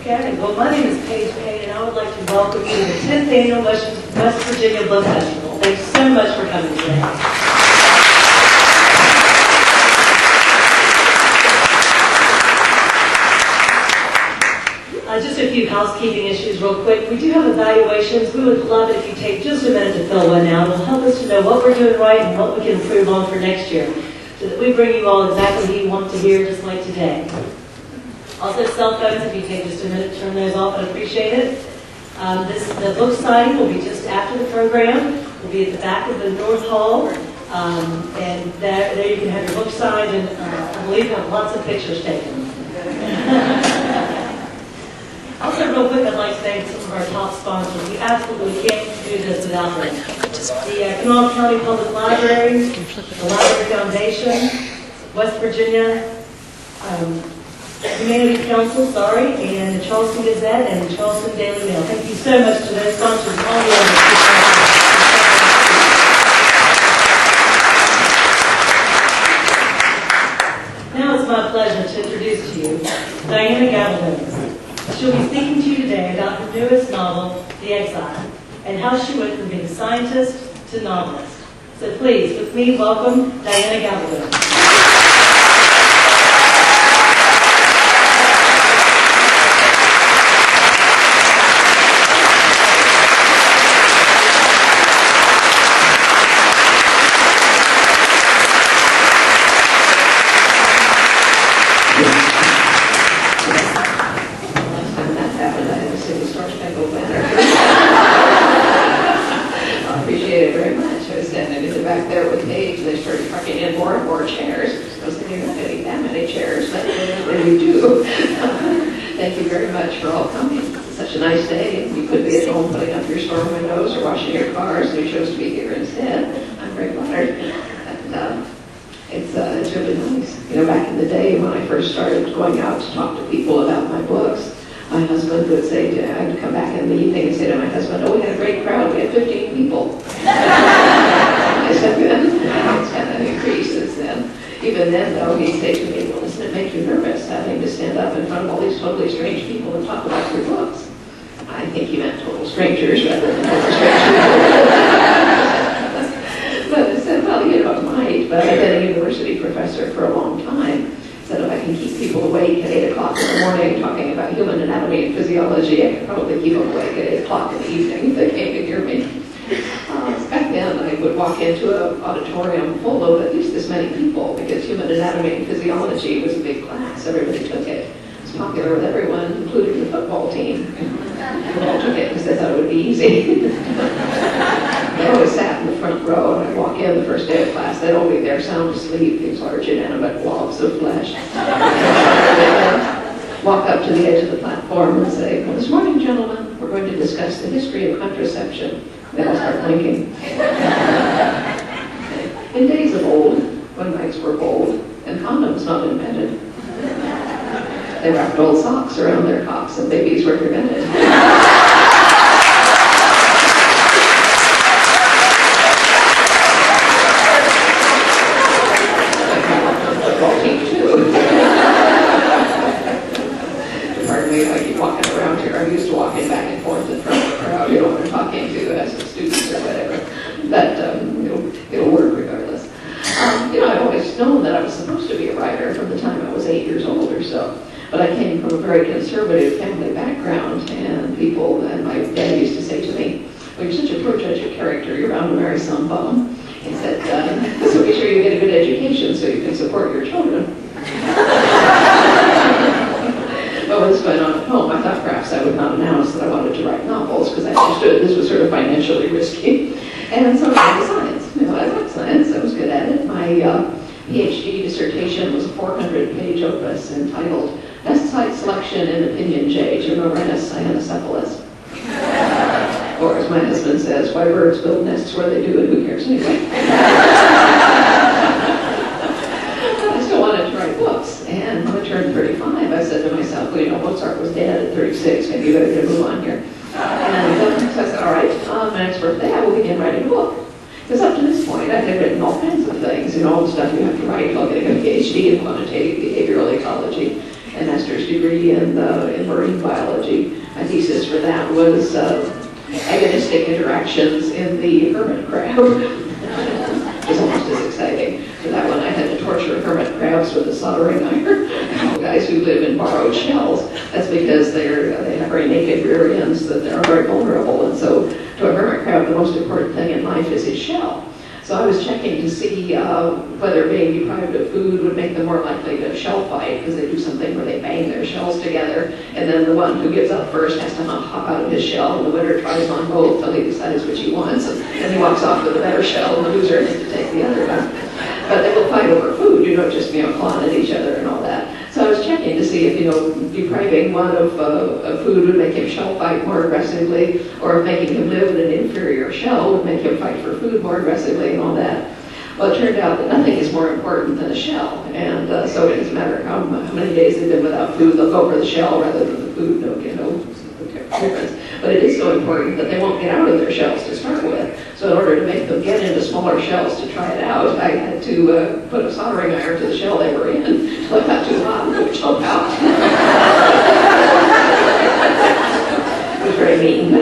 Okay, well, my name is Paige Payne, and I would like to welcome you to the 10th Annual West Virginia Book Festival. Thanks so much for coming today. Just a few housekeeping issues real quick. We do have evaluations. We would love it if you take just a minute to fill one out. It'll help us to know what we're doing right and what we can improve on for next year, so that we bring you all exactly what you want to hear, just like today. Also, cell phones, if you take just a minute to turn those off, I'd appreciate it. The book signing will be just after the program. We'll be at the back of the North Hall, and there you can have your book signed, and I believe have lots of pictures taken. Also, real quick, I'd like to thank some of our top sponsors. We absolutely can't do this without them. The Kanawha County Public Library, the Library Foundation, West Virginia Humanity Council, and the Charleston Gazette and the Charleston Daily Mail. Thank you so much to those sponsors and all the others. Now it's my pleasure to introduce to you Diana Gabaldon. She'll be speaking to you today about her newest novel, The Exile, and how she went from being scientist to novelist. So please, with me, welcome Diana Gabaldon. For all coming. It's such a nice day. You could be at home putting up your store windows or washing your cars, so you chose to be here instead. I'm very flattered. And, it's really nice. You know, back in the day when I first started going out to talk to people about my books, my husband would say, I'd come back in the evening and say to my husband, oh, we had a great crowd. We had 15 people. I said, then, it's kind of increased since then. Even then, though, he'd say to me, well, doesn't it make you nervous having to stand up in front of all these totally strange people and talk about your books? I think he meant total strangers rather than total strangers. But I said, well, you know, it might, but I've been a university professor for a long time. Said if I can keep people awake at 8 o'clock in the morning talking about human anatomy and physiology, I could probably keep them awake at 8 o'clock in the evening if they came to hear me. Back then, I would walk into an auditorium full of at least this many people because human anatomy and physiology was a big class. Everybody took it. It was popular with everyone, including the football team. They all took it because they thought it would be easy. They always sat in the front row, and I'd walk in the first day of class. They'd all be there sound asleep, these large inanimate blobs of flesh. Walk up to the edge of the platform and say, well, this morning, gentlemen, we're going to discuss the history of contraception. They all start blinking. In days of old, when nights were cold and condoms not invented, they wrapped old socks around their cocks and babies were prevented. Football team too. Pardon me, I keep walking around here. I'm used to walking back and forth in front of the crowd. You know what I'm talking to as a student or whatever. But it'll work regardless. You know, I've always known that I was supposed to be a writer from the time I was 8 years old or so. But I came from a very conservative family background, and my dad used to say to me, well, you're such a poor judge of character, you're bound to marry some bum. He said, so be sure you get a good education so you can support your children. But when this went on at home, I thought perhaps I would not announce that I wanted to write novels because I understood this was sort of financially risky. And so I went to science. You know, I liked science. I was good at it. My PhD dissertation was a 400-page opus entitled Best Site Selection in Opinion J, Tumorhinus cyanocephalus. Or as my husband says, why birds build nests where they do and who cares anyway. I still wanted to write books. And when I turned 35, I said to myself, well, you know, Mozart was dead at 36. Maybe you better get a move on here. And so I said, all right, on my next birthday, I will begin writing a book. Because up to this point, I had written all kinds of things, you know, all the stuff you have to write while getting a PhD in quantitative behavioral ecology, a master's degree chemistry and marine biology. My thesis for that was agonistic interactions in the hermit crab, which is almost as exciting. For that one, I had to torture hermit crabs with a soldering iron. Guys who live in borrowed shells. That's because they have very naked rear ends, that they're very vulnerable. And so to a hermit crab, the most important thing in life is his shell. So I was checking to see whether being deprived of food would make them more likely to shell fight, because they do something where they bang their shells together, and then the one who gives up first has to hop out of his shell, and the winner tries on both until he decides which he wants, and then he walks off with a better shell, and the loser has to take the other one. But they will fight over food, just clawing at each other and all that. So I was checking to see if, depriving one of food would make him shell fight more aggressively, or if making him live in an inferior shell would make him fight for food more aggressively and all that. Well, it turned out that nothing is more important than a shell, and so it doesn't matter how many days they've been without food, they'll go for the shell rather than the food, difference. But it is so important that they won't get out of their shells to start with. So in order to make them get into smaller shells to try it out, I had to put a soldering iron to the shell they were in until it got too hot and they would jump out. It was very mean, but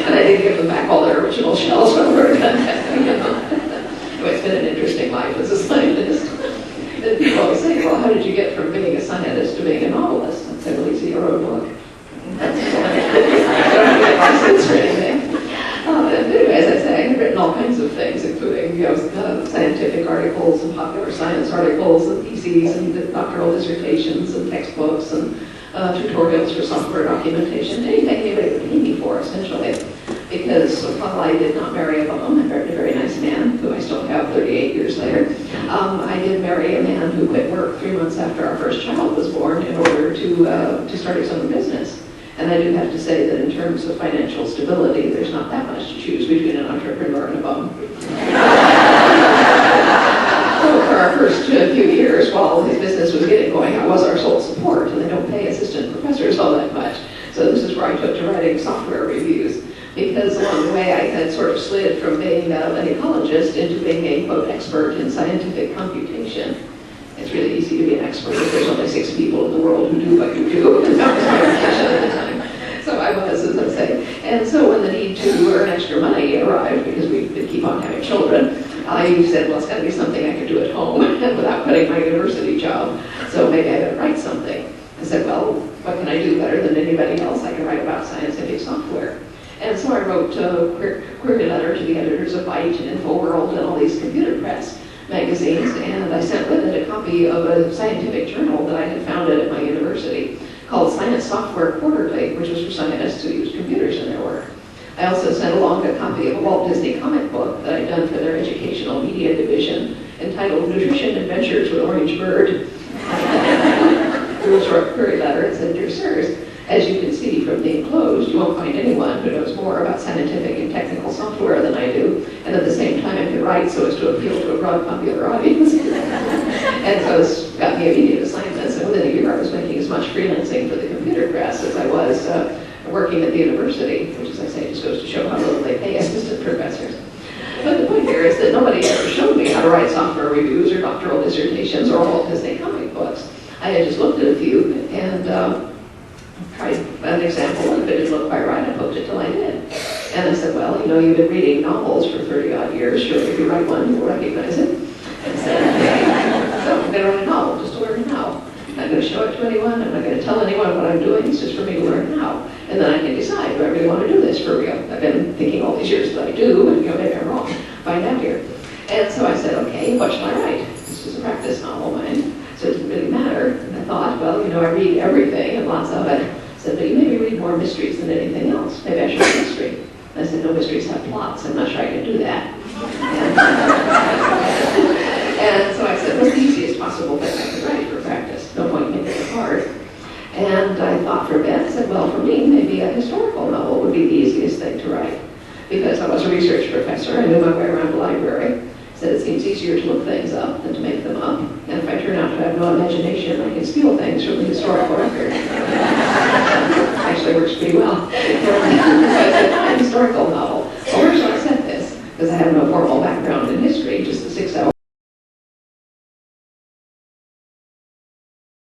and I did give them back all their original shells when we were done testing. Anyway, it's been an interesting life as a scientist. And people always say, well, how did you get from being a scientist to being a novelist? I said, well, you see, I wrote a book. I don't get license or anything. Anyway, as I say, I've written all kinds of things, including scientific articles and popular science articles and theses and doctoral dissertations and textbooks and tutorials for software documentation, anything anybody would pay me for, essentially. Because while I did not marry a bum, I married a very nice man, who I still have 38 years later. I did marry a man who quit work 3 months after our first child was born in order to start his own business. And I do have to say that in terms of financial stability, there's not that much to choose between an entrepreneur and a bum. So for our first few years, while his business was getting going, I was our sole support, and they don't pay assistant professors all that much. So this is where I took to writing software reviews, because along the way I had sort of slid from being an ecologist into being a, quote, expert in scientific computation. It's really easy to be an expert if there's only 6 people in the world who do what you do. And that was my profession at the time. So I was, as I say. And so when the need to earn extra money arrived, because we could keep on having children, I said, well, it's got to be something I could do at home without quitting my university job. So maybe I better write something. I said, well, what can I do better than anybody else? I can write about scientific software. And so I wrote a query letter to the editors of Byte and InfoWorld and all these computer press magazines, and I sent with it a copy of a scientific journal that I had founded at my university called Science Software Quarterly, which was for scientists who used computers in their work. I also sent along a copy of a Walt Disney comic book that I'd done for their educational media division entitled Nutrition Adventures with Orange Bird. It was a short query letter. It said, "Dear sirs, as you can see from the enclosed, you won't find anyone who knows more about scientific and technical software than I do, and at the same time I can write so as to appeal to a broad popular audience." And so this got me immediate assignments, and within a year I was making as much freelancing for the computer press as I was working at the university, which, as I say, just goes to show how little they pay assistant professors. But the point here is that nobody ever showed me how to write software reviews or doctoral dissertations or Walt Disney comic books. I had just looked at a few and tried an example, and if it didn't look quite right, I poked it till I did. And I said, well, you've been reading novels for 30-odd years, surely if you write one, you'll recognize it. And said, okay, so I'm going to write a novel just to learn how. I'm not going to show it to anyone, I'm not going to tell anyone what I'm doing, it's just for me to learn how. And then I can decide, do I really want to do this for real? I've been thinking all these years that I do, and maybe I'm wrong. Find out here. And so I said, okay, what shall I write? This was a practice novel, mind. So it didn't really matter. And I thought, well, I read everything and lots of it. I said, but you maybe read more mysteries than anything else. Maybe I should write mystery. And I said, no, mysteries have plots. I'm not sure I can do that. And so I said, what's the easiest possible thing I could write for practice? No point making it hard. And I thought for a bit. I said, well, for me, maybe a historical novel would be the easiest thing to write. Because I was a research professor. I knew my way around the library. Said it seems easier to look things up than to make them up. And if I turn out to have no imagination, I can steal things from the historical record. Actually works pretty well. So I said, a historical novel. Well, where shall I set this? Because I have no formal background